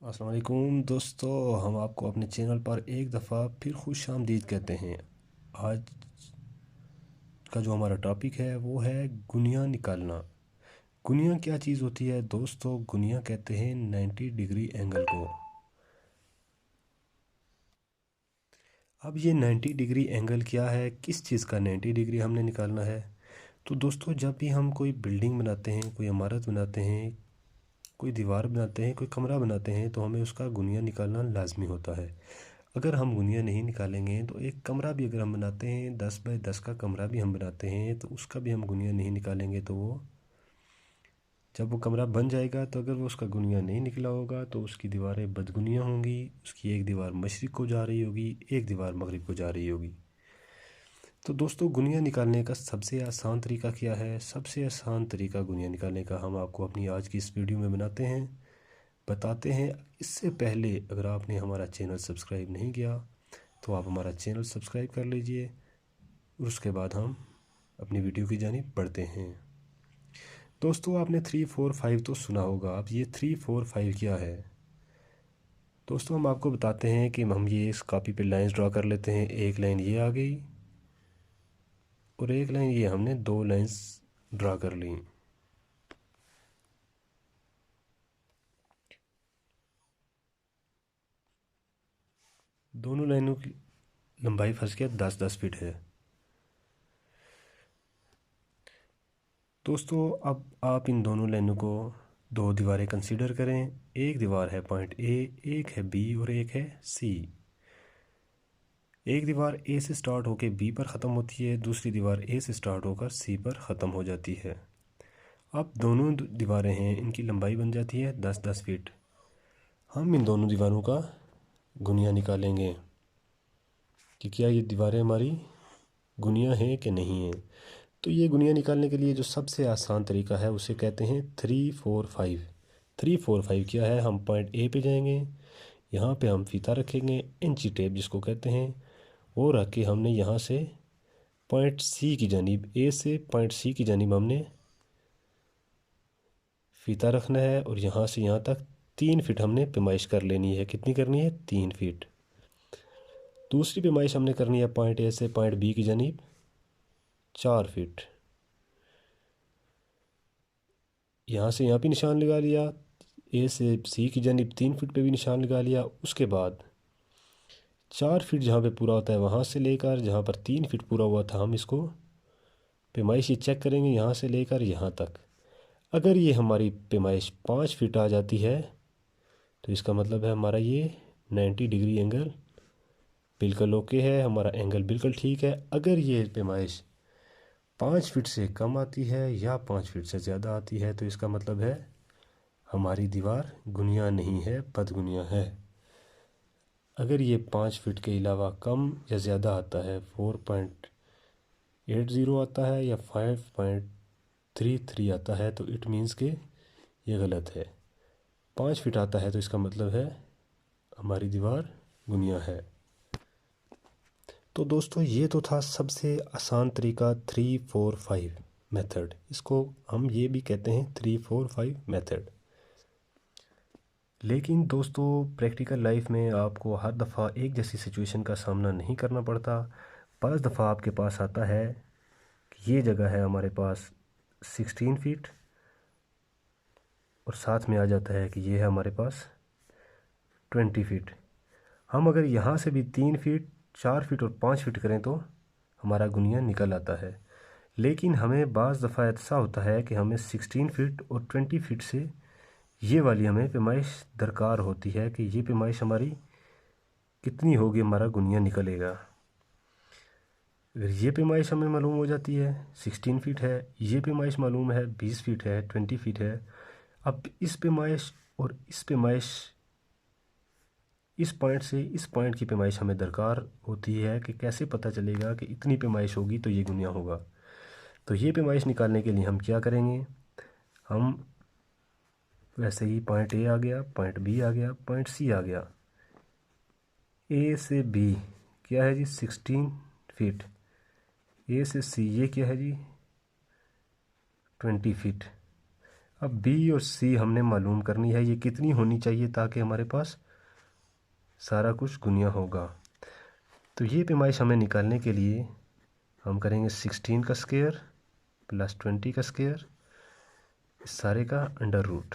अस्सलाम वालेकुम दोस्तों, हम आपको अपने चैनल पर एक दफ़ा फिर खुश आमदीद कहते हैं। आज का जो हमारा टॉपिक है वो है गुनिया निकालना। गुनिया क्या चीज़ होती है दोस्तों? गुनिया कहते हैं 90 डिग्री एंगल को। अब ये 90 डिग्री एंगल क्या है, किस चीज़ का 90 डिग्री हमने निकालना है? तो दोस्तों, जब भी हम कोई बिल्डिंग बनाते हैं, कोई इमारत बनाते हैं, कोई दीवार बनाते हैं, कोई कमरा बनाते हैं, तो हमें उसका गुनिया निकालना लाजमी होता है। अगर हम गुनिया नहीं निकालेंगे तो एक कमरा भी अगर हम बनाते हैं, 10 बाय 10 का कमरा भी हम बनाते हैं, तो उसका भी हम गुनिया नहीं निकालेंगे तो वो जब वो कमरा बन जाएगा, तो अगर वो उसका गुनिया नहीं निकला होगा तो उसकी दीवारें बदगुनिया होंगी। उसकी एक दीवार मशरिक़ को जा रही होगी, एक दीवार मगरिब को जा रही होगी। तो दोस्तों, गुनिया निकालने का सबसे आसान तरीका क्या है? सबसे आसान तरीका गुनिया निकालने का हम आपको अपनी आज की इस वीडियो में बताते हैं। इससे पहले अगर आपने हमारा चैनल सब्सक्राइब नहीं किया तो आप हमारा चैनल सब्सक्राइब कर लीजिए और उसके बाद हम अपनी वीडियो की जानिब बढ़ते हैं। दोस्तों, आपने 3 4 5 तो सुना होगा। अब ये 3 4 5 क्या है दोस्तों? हम आपको बताते हैं कि हम ये इस कॉपी पे लाइंस ड्रा कर लेते हैं। एक लाइन ये आ गई और एक लाइन ये, हमने दो लाइंस ड्रा कर ली। दोनों लाइनों की लंबाई फंस के 10 10 फीट है। दोस्तों, अब आप इन दोनों लाइनों को दो दीवारें कंसीडर करें। एक दीवार है पॉइंट ए, एक है बी और एक है सी। एक दीवार ए से स्टार्ट होकर बी पर ख़त्म होती है, दूसरी दीवार ए से स्टार्ट होकर सी पर ख़त्म हो जाती है। अब दोनों दीवारें हैं, इनकी लंबाई बन जाती है 10 10 फीट। हम इन दोनों दीवारों का गुनिया निकालेंगे कि क्या ये दीवारें हमारी गुनिया हैं कि नहीं हैं। तो ये गुनिया निकालने के लिए जो सबसे आसान तरीका है उसे कहते हैं 3 4 5। 3 4 5 क्या है? हम पॉइंट ए पे जाएंगे, यहाँ पे हम फीता रखेंगे, इंची टेप जिसको कहते हैं, वो रख के हमने यहाँ से पॉइंट सी की जानिब, ए से पॉइंट सी की जानिब हमने फीता रखना है और यहाँ से यहाँ तक 3 फीट हमने पैमाइश कर लेनी है। कितनी करनी है? 3 फीट। दूसरी पैमाइश हमने करनी है पॉइंट ए से पॉइंट बी की जानिब 4 फीट। यहाँ से यहाँ भी निशान लगा लिया, ए से सी की जानिब 3 फीट पे भी निशान लगा लिया। उसके बाद 4 फीट जहाँ पे पूरा होता है वहाँ से लेकर जहाँ पर 3 फीट पूरा हुआ था, हम इसको पैमाइश ये चेक करेंगे यहाँ से लेकर यहाँ तक। अगर ये हमारी पैमाइश 5 फीट आ जाती है तो इसका मतलब है हमारा ये 90 डिग्री एंगल बिल्कुल ओके है, हमारा एंगल बिल्कुल ठीक है। अगर ये पैमाइश 5 फीट से कम आती है या 5 फीट से ज़्यादा आती है तो इसका मतलब है हमारी दीवार गुनिया नहीं है, बदगुनिया है। अगर ये 5 फीट के अलावा कम या ज़्यादा आता है, 4.80 आता है या 5.33 आता है, तो इट मीन्स के ये गलत है। 5 फीट आता है तो इसका मतलब है हमारी दीवार गुनिया है। तो दोस्तों, ये तो था सबसे आसान तरीका 3 4 5 मेथड। इसको हम ये भी कहते हैं 3 4 5 मेथड। लेकिन दोस्तों, प्रैक्टिकल लाइफ में आपको हर दफ़ा एक जैसी सिचुएशन का सामना नहीं करना पड़ता। पांच दफ़ा आपके पास आता है कि ये जगह है हमारे पास 16 फीट और साथ में आ जाता है कि ये है हमारे पास 20 फीट। हम अगर यहाँ से भी 3 फीट, 4 फीट और 5 फीट करें तो हमारा गुनिया निकल आता है। लेकिन हमें बाज़ दफ़ा ऐसा होता है कि हमें 16 फीट और 20 फीट से ये वाली हमें पैमाइश दरकार होती है कि ये पैमाइश हमारी कितनी होगी, हमारा गुनिया निकलेगा। अगर ये पैमाइश हमें मालूम हो जाती है 16 फीट है, ये पैमाइश मालूम है 20 फीट है, 20 फीट है। अब इस पैमाइश और इस पैमाइश, इस पॉइंट से इस पॉइंट की पैमाइश हमें दरकार होती है कि कैसे पता चलेगा कि इतनी पैमाइश होगी तो ये गुनिया होगा। तो ये पैमाइश निकालने के लिए हम क्या करेंगे? हम वैसे ही पॉइंट ए आ गया, पॉइंट बी आ गया, पॉइंट सी आ गया। ए से बी क्या है जी? 16 फीट। ए से सी ये क्या है जी? 20 फीट। अब बी और सी हमने मालूम करनी है ये कितनी होनी चाहिए ताकि हमारे पास सारा कुछ गुनिया होगा। तो ये पैमाइश हमें निकालने के लिए हम करेंगे 16 का स्क्वायर प्लस 20 का स्क्वायर, इस सारे का अंडर रूट।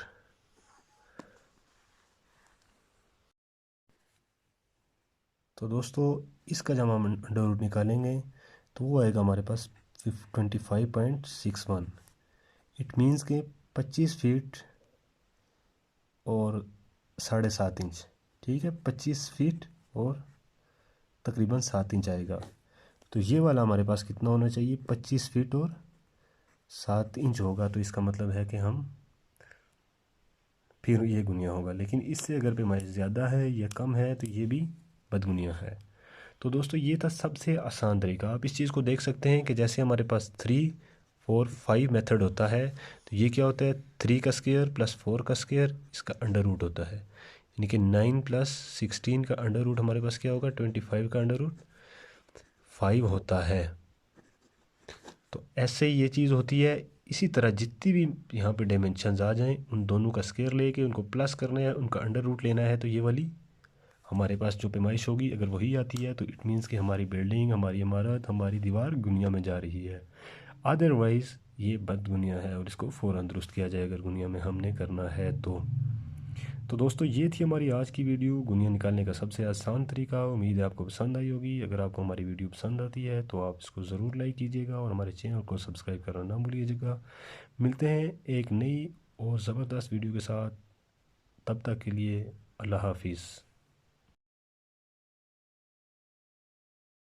तो दोस्तों इसका जब हम अंडर रूट निकालेंगे तो वो आएगा हमारे पास 25.61। इट मीन्स के 25 फीट और 7.5 इंच। ठीक है, 25 फीट और तकरीबन 7 इंच आएगा। तो ये वाला हमारे पास कितना होना चाहिए, 25 फीट और 7 इंच होगा। तो इसका मतलब है कि हम फिर ये गुनिया होगा, लेकिन इससे अगर पैमाइश ज़्यादा है या कम है तो ये भी बदगुनिया है। तो दोस्तों ये था सबसे आसान तरीका। आप इस चीज़ को देख सकते हैं कि जैसे हमारे पास 3, 4, 5 मेथड होता है, तो ये क्या होता है 3 का स्क्वायर प्लस 4 का स्क्वायर, इसका अंडर रूट होता है। यानी कि 9 प्लस 16 का अंडर रूट हमारे पास क्या होगा, 25 का अंडर रूट 5 होता है। तो ऐसे ही ये चीज़ होती है। इसी तरह जितनी भी यहाँ पे डायमेंशंस आ जाएं उन दोनों का स्क्वायर लेके उनको प्लस करना है, उनका अंडर रूट लेना है, तो ये वाली हमारे पास जो पैमाइश होगी अगर वही आती है तो इट मीन्स कि हमारी बिल्डिंग, हमारी इमारत, हमारी दीवार गुनिया में जा रही है। अदरवाइज़ ये बदगुनिया है और इसको फ़ौरन दुरुस्त किया जाए अगर गुनिया में हमने करना है तो दोस्तों ये थी हमारी आज की वीडियो, गुनिया निकालने का सबसे आसान तरीका। उम्मीद है आपको पसंद आई होगी। अगर आपको हमारी वीडियो पसंद आती है तो आप इसको ज़रूर लाइक कीजिएगा और हमारे चैनल को सब्सक्राइब करना ना भूलिएगा। मिलते हैं एक नई और ज़बरदस्त वीडियो के साथ, तब तक के लिए अल्लाह हाफिज़।